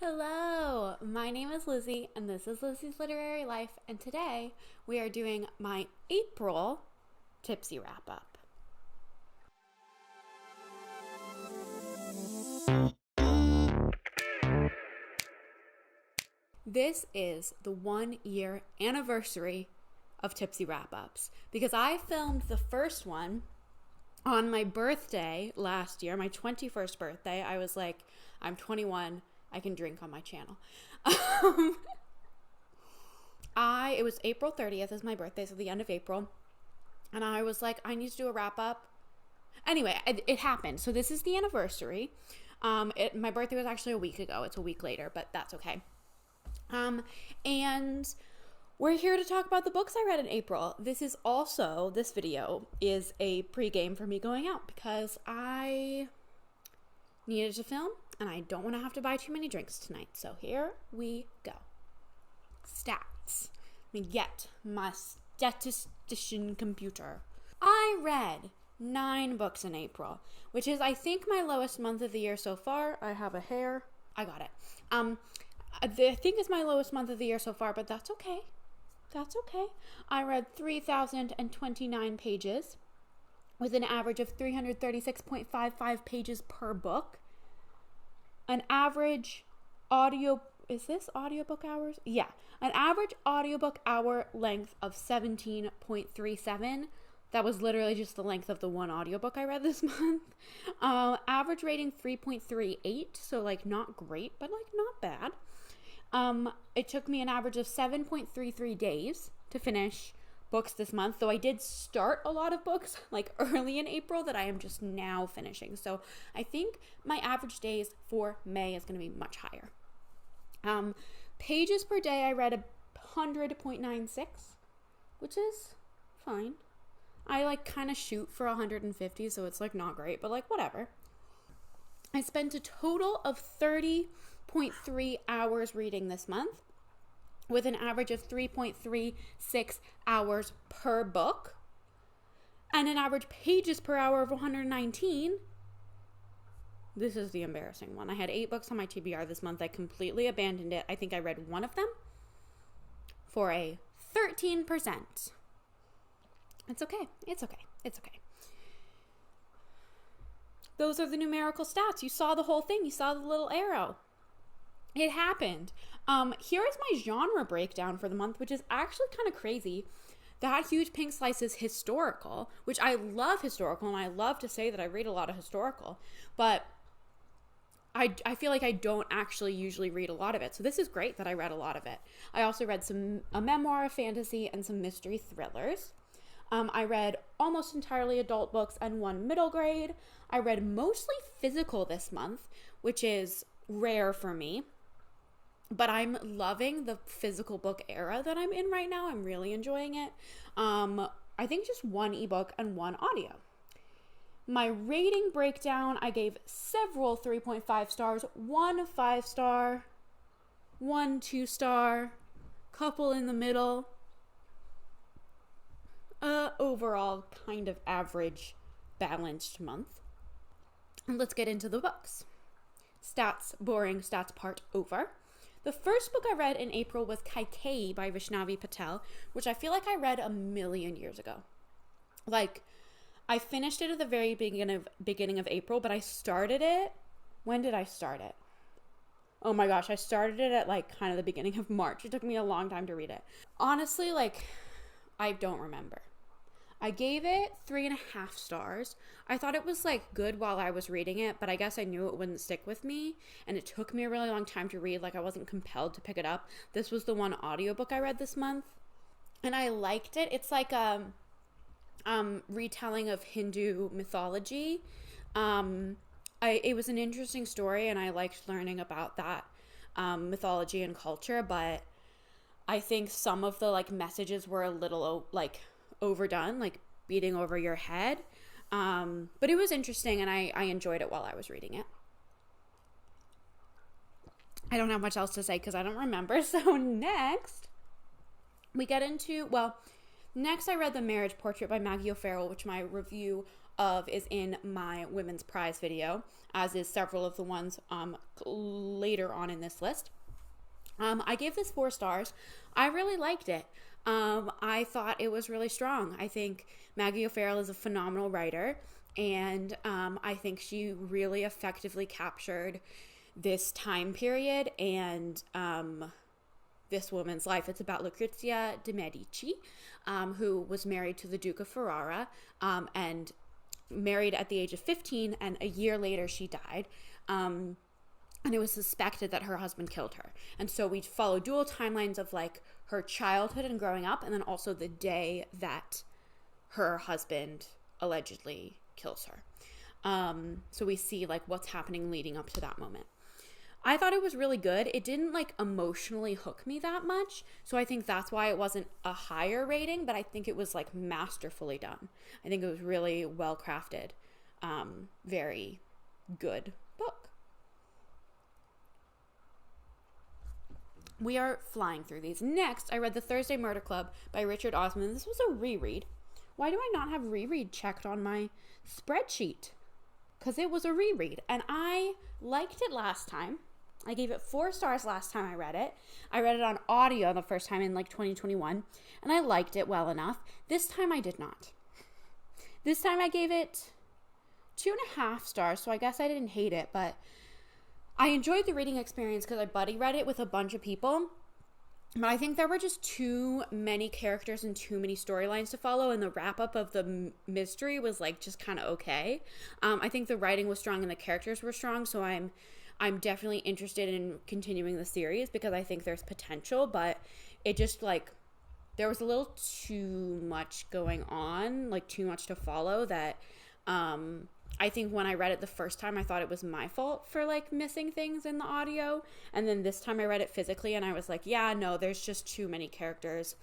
Hello, my name is Lizzie and this is Lizzie's Literary Life, and today we are doing my April Tipsy Wrap Up. This is the 1 year anniversary of Tipsy Wrap Ups because I filmed the first one on my birthday last year, my 21st birthday. I was like, I'm 21. I can drink on my channel. It was April 30th is my birthday, so the end of April. And I was like, I need to do a wrap up. Anyway, it happened. So this is the anniversary. My birthday was actually a week ago. It's a week later, but that's okay. And we're here to talk about the books I read in April. This video is a pregame for me going out because I needed to film and I don't want to have to buy too many drinks tonight. So here we go. Stats. Let me get my statistician computer. I read 9 books in April, which is, I think, my lowest month of the year so far. I have a hair. I got it. I think it's my lowest month of the year so far, but that's okay. That's okay. I read 3,029 pages with an average of 336.55 pages per book. An average audiobook hours? Yeah. An average audiobook hour length of 17.37. That was literally just the length of the one audiobook I read this month. Average rating 3.38, so not great, but not bad. It took me an average of 7.33 days to finish books this month, though I did start a lot of books early in April that I am just now finishing. So I think my average days for May is going to be much higher. Pages per day, I read 100.96, which is fine. I kind of shoot for 150, so it's not great, but whatever. I spent a total of 30.3 hours reading this month, with an average of 3.36 hours per book, and an average pages per hour of 119. This is the embarrassing one. I had 8 books on my TBR this month. I completely abandoned it. I think I read one of them for a 13%. It's okay. It's okay. It's okay. Those are the numerical stats. You saw the whole thing. You saw the little arrow. It happened. Here is my genre breakdown for the month, which is actually kind of crazy. That Huge Pink Slice is historical, which I love historical, and I love to say that I read a lot of historical, but I feel like I don't actually usually read a lot of it. So this is great that I read a lot of it. I also read a memoir, a fantasy, and some mystery thrillers. I read almost entirely adult books and 1 middle grade. I read mostly physical this month, which is rare for me. But I'm loving the physical book era that I'm in right now. I'm really enjoying it. I think just 1 ebook and 1 audio. My rating breakdown, I gave several 3.5 stars, 1 5-star, 1 2-star, couple in the middle. Overall kind of average, balanced month. And let's get into the books. Stats, boring stats part over. The first book I read in April was Kaikeyi by Vaishnavi Patel, which I feel like I read a million years ago. I finished it at the very beginning of April, but I started it. When did I start it? Oh my gosh, I started it at kind of the beginning of March. It took me a long time to read it. Honestly, I don't remember. I gave it 3.5 stars. I thought it was good while I was reading it, but I guess I knew it wouldn't stick with me, and it took me a really long time to read. I wasn't compelled to pick it up. This was the 1 audiobook I read this month, and I liked it. It's retelling of Hindu mythology. It was an interesting story, and I liked learning about that mythology and culture, but I think some of the messages were a little overdone, beating over your head. But it was interesting, and I enjoyed it while I was reading it. I don't have much else to say because I don't remember. So next we get into, next I read The Marriage Portrait by Maggie O'Farrell, which my review of is in my women's prize video, as is several of the ones later on in this list. I gave this 4 stars. I really liked it. I thought it was really strong. I think Maggie O'Farrell is a phenomenal writer, and I think she really effectively captured this time period and this woman's life. It's about Lucrezia de Medici, who was married to the Duke of Ferrara, and married at the age of 15, and a year later she died. And it was suspected that her husband killed her. And so we follow dual timelines of like her childhood and growing up, and then also the day that her husband allegedly kills her. So we see like what's happening leading up to that moment. I thought it was really good. It didn't like emotionally hook me that much. So I think that's why it wasn't a higher rating, but I think it was like masterfully done. I think it was really well crafted. Very good book. We are flying through these. Next, I read The Thursday Murder Club by Richard Osman. This was a reread. Why do I not have reread checked on my spreadsheet? Because it was a reread, and I liked it last time. I gave it 4 stars last time I read it. I read it on audio the first time in like 2021, and I liked it well enough. This time I did not. This time I gave it 2.5 stars, so I guess I didn't hate it, but I enjoyed the reading experience because I buddy read it with a bunch of people, but I think there were just too many characters and too many storylines to follow, and the wrap-up of the mystery was like just kind of okay. I think the writing was strong and the characters were strong, so I'm definitely interested in continuing the series because I think there's potential, but it just like there was a little too much going on, like too much to follow that I think when I read it the first time, I thought it was my fault for like missing things in the audio. And then this time I read it physically and I was like, yeah, no, there's just too many characters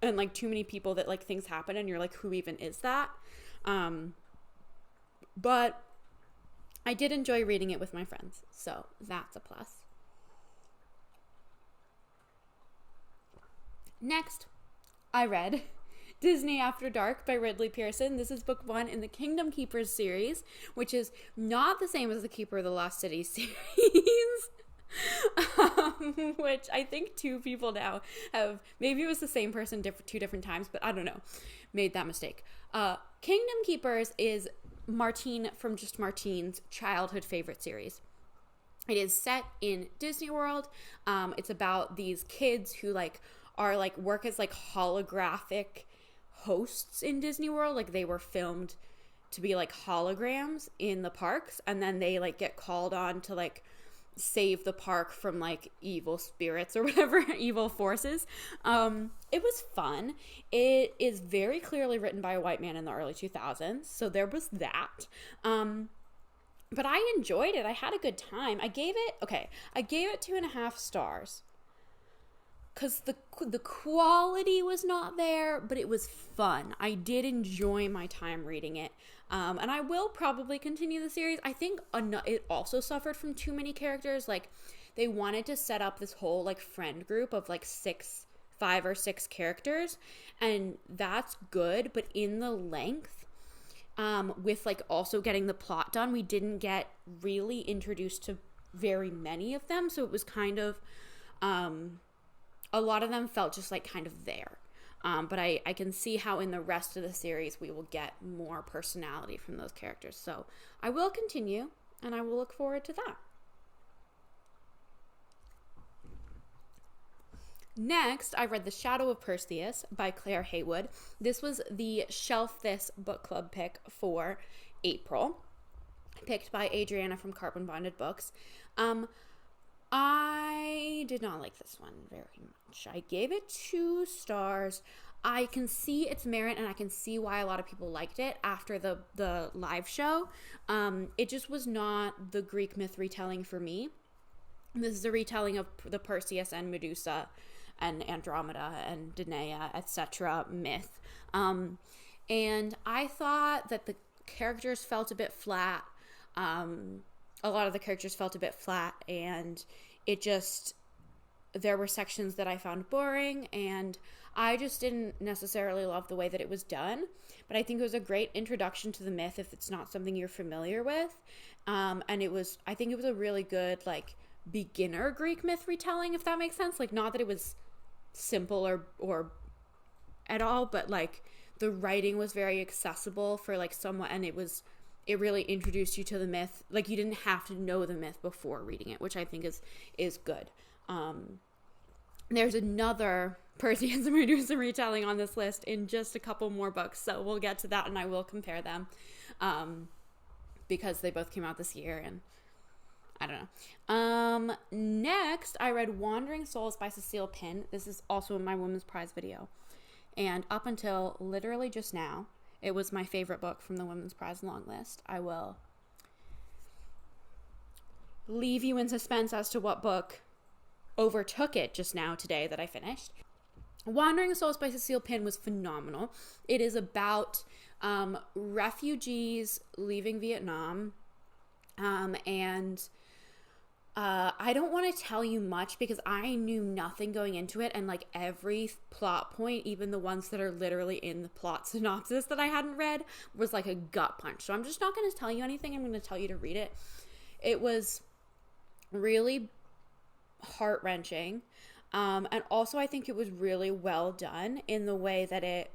and like too many people that like things happen and you're like, who even is that? But I did enjoy reading it with my friends. So that's a plus. Next, I read Disney After Dark by Ridley Pearson. This is book 1 in the Kingdom Keepers series, which is not the same as the Keeper of the Lost City series, which I think 2 people now have, maybe it was the same person 2 different times, but I don't know, made that mistake. Kingdom Keepers is Martine from Just Martine's childhood favorite series. It is set in Disney World. It's about these kids who like are like work as like holographic hosts in Disney World. Like they were filmed to be like holograms in the parks, and then they like get called on to like save the park from like evil spirits or whatever, evil forces. It was fun. It is very clearly written by a white man in the early 2000s, so there was that. But I enjoyed it. I had a good time. I gave it 2.5 stars. Because the quality was not there, but it was fun. I did enjoy my time reading it. And I will probably continue the series. I think it also suffered from too many characters. Like, they wanted to set up this whole, like, friend group of, like, 5 or 6 characters. And that's good, but in the length, with, like, also getting the plot done, we didn't get really introduced to very many of them. So it was kind of... a lot of them felt just like kind of there. But I can see how in the rest of the series we will get more personality from those characters. So I will continue and I will look forward to that. Next, I read The Shadow of Perseus by Claire Haywood. This was the Shelf This book club pick for April, picked by Adriana from Carbon Bonded Books. I did not like this one very much. I gave it 2 stars. I can see its merit and I can see why a lot of people liked it after the live show. It just was not the Greek myth retelling for me. This is a retelling of the Perseus and Medusa and Andromeda and Danae, etc. myth. And I thought that the characters felt a bit flat. A lot of the characters felt a bit flat, and it just, there were sections that I found boring, and I just didn't necessarily love the way that it was done. But I think it was a great introduction to the myth if it's not something you're familiar with. And I think it was a really good, like, beginner Greek myth retelling, if that makes sense. Like, not that it was simple or at all, but like the writing was very accessible for like someone, and it really introduced you to the myth. Like, you didn't have to know the myth before reading it, which I think is good. There's another Perseus and Medusa retelling on this list in just a couple more books, so we'll get to that and I will compare them, because they both came out this year, and I don't know. Next, I read Wandering Souls by Cecile Pinn. This is also in my Women's Prize video, and up until literally just now, it was my favorite book from the Women's Prize long list. I will leave you in suspense as to what book overtook it just now today that I finished. Wandering Souls by Cecile Pinn was phenomenal. It is about refugees leaving Vietnam, and I don't want to tell you much because I knew nothing going into it, and like every plot point, even the ones that are literally in the plot synopsis that I hadn't read, was like a gut punch. So I'm just not going to tell you anything. I'm going to tell you to read it. It was really heart-wrenching, and also I think it was really well done in the way that it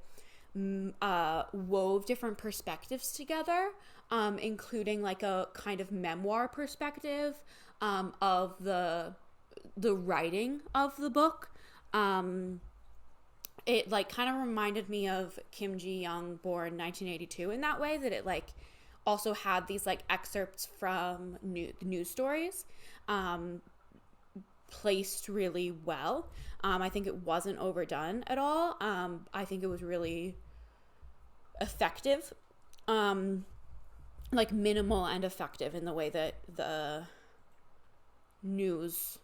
wove different perspectives together, including like a kind of memoir perspective of the writing of the book. It like kind of reminded me of Kim Ji-young, born 1982, in that way, that it like also had these like excerpts from news stories, placed really well. I think it wasn't overdone at all. I think it was really effective, like minimal and effective in the way that the news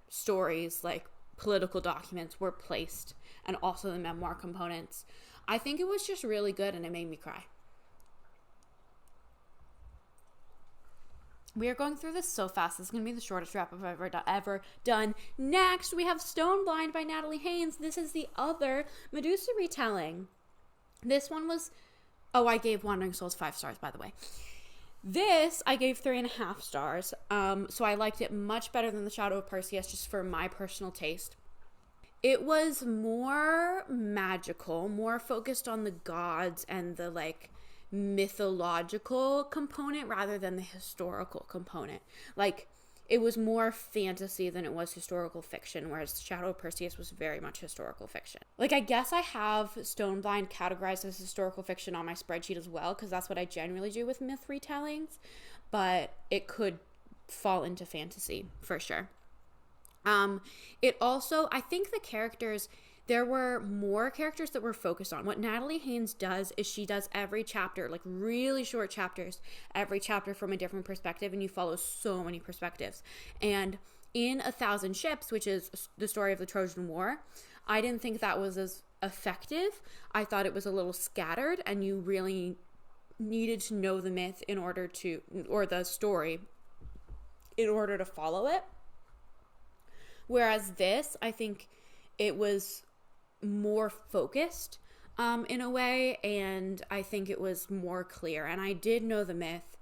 stories, like political documents, were placed, and also the memoir components. I think it was just really good, and it made me cry. We are going through this so fast. This is going to be the shortest wrap up I've ever done. Next, we have Stone Blind by Natalie Haynes. This is the other Medusa retelling. This one was... Oh, I gave Wandering Souls 5 stars, by the way. This, I gave 3.5 stars. So I liked it much better than The Shadow of Perseus, just for my personal taste. It was more magical, more focused on the gods and the, like, mythological component rather than the historical component. Like, it was more fantasy than it was historical fiction, whereas Shadow of Perseus was very much historical fiction. Like, I guess I have Stone Blind categorized as historical fiction on my spreadsheet as well, because that's what I generally do with myth retellings, but it could fall into fantasy for sure. It also, I think the characters, there were more characters that were focused on. What Natalie Haynes does is she does every chapter, like really short chapters, every chapter from a different perspective, and you follow so many perspectives. And in 1,000 Ships, which is the story of the Trojan War, I didn't think that was as effective. I thought it was a little scattered, and you really needed to know the myth in order to, or the story, in order to follow it. Whereas this, I think it was more focused in a way, and I think it was more clear. And I did know the myth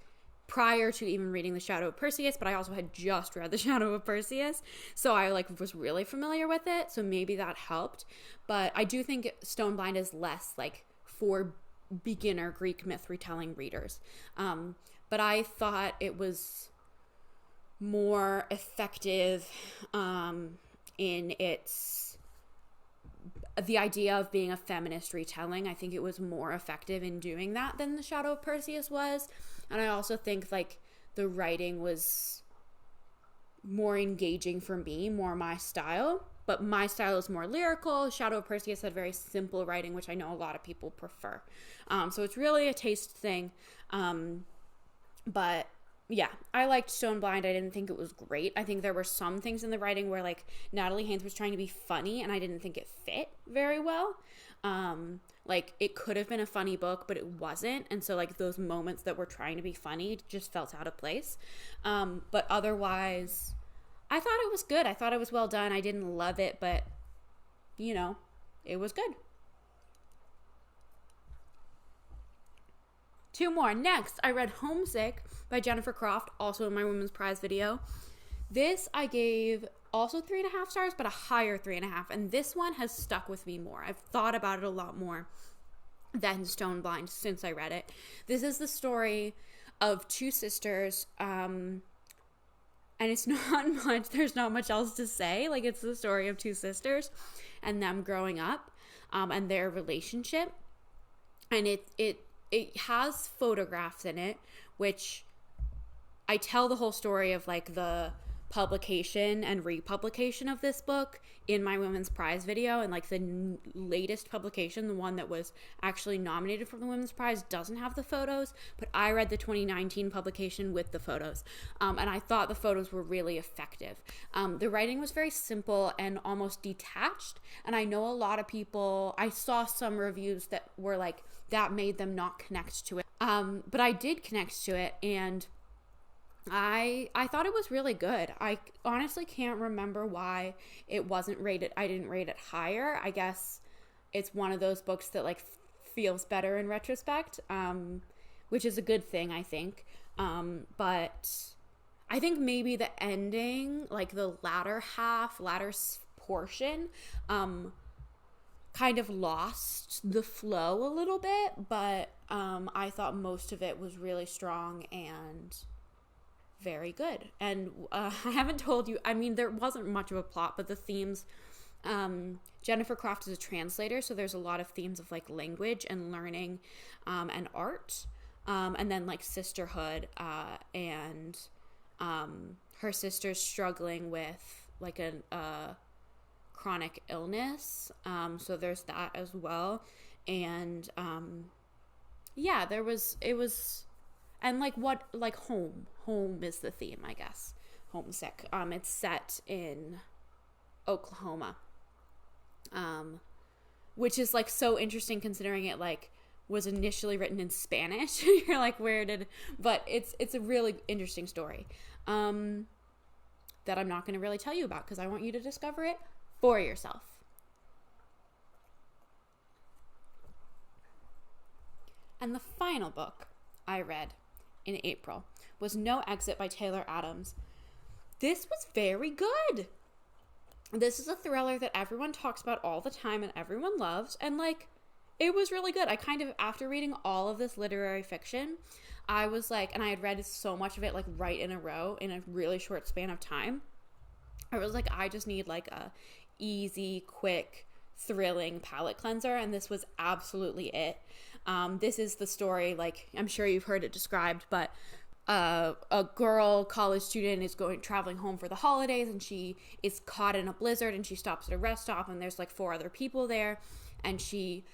prior to even reading The Shadow of Perseus, but I also had just read The Shadow of Perseus, so I like was really familiar with it, so maybe that helped. But I do think Stone Blind is less like for beginner Greek myth retelling readers, but I thought it was more effective in its the idea of being a feminist retelling. I think it was more effective in doing that than The Shadow of Perseus was. And I also think like the writing was more engaging for me, more my style, but my style is more lyrical. Shadow of Perseus had very simple writing, which I know a lot of people prefer. So it's really a taste thing. But yeah, I liked Stone Blind. I didn't think it was great. I think there were some things in the writing where like Natalie Haynes was trying to be funny, and I didn't think it fit very well. Like it could have been a funny book, but it wasn't. And so like those moments that were trying to be funny just felt out of place. But otherwise, I thought it was good. I thought it was well done. I didn't love it, but, you know, it was good. 2 more. Next, I read Homesick by Jennifer Croft, also in my Women's Prize video. This I gave also 3.5 stars, but a higher 3.5. And this one has stuck with me more. I've thought about it a lot more than Stone Blind since I read it. This is the story of 2 sisters, and it's not much, there's not much else to say. Like, it's the story of 2 sisters and them growing up, and their relationship. And it has photographs in it, which I tell the whole story of, like, the publication and republication of this book in my Women's Prize video, and like the latest publication, the one that was actually nominated for the Women's Prize, doesn't have the photos, but I read the 2019 publication with the photos, and I thought the photos were really effective. The writing was very simple and almost detached, and I know a lot of people, I saw some reviews that were like, that made them not connect to it, but I did connect to it, and I thought it was really good. I honestly can't remember why it wasn't rated. I didn't rate it higher. I guess it's one of those books that like feels better in retrospect, which is a good thing, I think. But I think maybe the ending, like the latter portion, kind of lost the flow a little bit. But I thought most of it was really strong and very good. And I haven't told you, I mean, there wasn't much of a plot, but the themes, Jennifer Croft is a translator, so there's a lot of themes of like language and learning, and art, and then like sisterhood, and her sister's struggling with like a chronic illness, so there's that as well. And yeah, it was and like what, like home is the theme, I guess. Homesick. It's set in Oklahoma, which is like so interesting considering it like was initially written in Spanish. You're like, but it's a really interesting story, that I'm not going to really tell you about because I want you to discover it for yourself. And the final book I read in April was No Exit by Taylor Adams. This was very good. This is a thriller that everyone talks about all the time and everyone loves, and like it was really good. I kind of, after reading all of this literary fiction, I was like, and I had read so much of it like right in a row in a really short span of time, I was like, I just need like a easy, quick, thrilling palate cleanser, and this was absolutely it. This is the story, like, I'm sure you've heard it described, but a girl, college student, is traveling home for the holidays, and she is caught in a blizzard, and she stops at a rest stop, and there's like 4 other people there, and she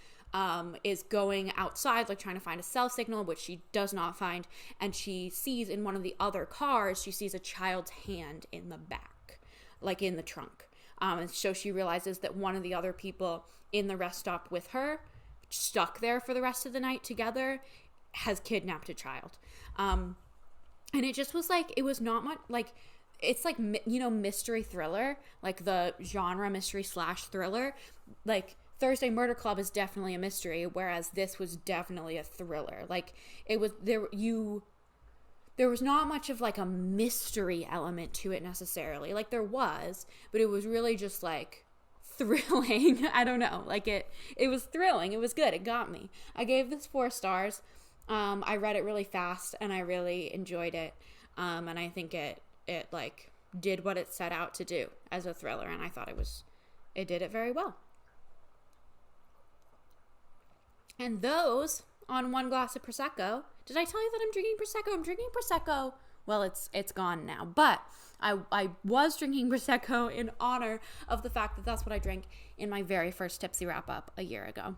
is going outside, like trying to find a cell signal, which she does not find, and she sees in one of the other cars, she sees a child's hand in the back, like in the trunk. And so she realizes that one of the other people in the rest stop with her, stuck there for the rest of the night together, has kidnapped a child. And it just was like, it was not much, like, it's like, you know, mystery thriller, like the genre mystery / thriller. Like Thursday Murder Club is definitely a mystery, whereas this was definitely a thriller. Like it was, there was not much of like a mystery element to it necessarily. Like there was, but it was really just like thrilling. I don't know. Like it was thrilling. It was good. It got me. I gave this 4 stars. I read it really fast and I really enjoyed it. And I think it like did what it set out to do as a thriller. And I thought it did it very well. And those on 1 glass of Prosecco. Did I tell you that I'm drinking Prosecco? I'm drinking Prosecco. Well, it's gone now. But I was drinking Prosecco in honor of the fact that that's what I drank in my very first Tipsy Wrap Up a year ago.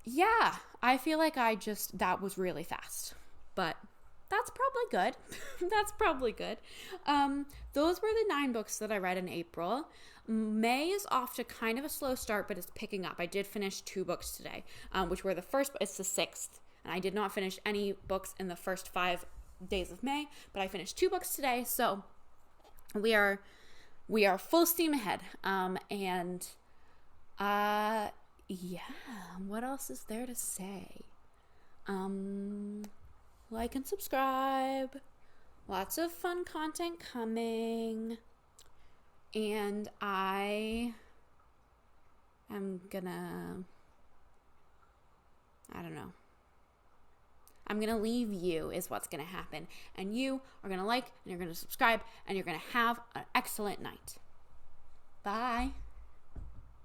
Yeah, I feel like that was really fast. But that's probably good. That's probably good. Those were the 9 books that I read in April. May is off to kind of a slow start, but it's picking up. I did finish 2 books today, which were it's the 6th. And I did not finish any books in the first 5 days of May, but I finished 2 books today. So we are full steam ahead. And yeah, what else is there to say? Like and subscribe. Lots of fun content coming. And I don't know. I'm going to leave you is what's going to happen. And you are going to like, and you're going to subscribe, and you're going to have an excellent night. Bye.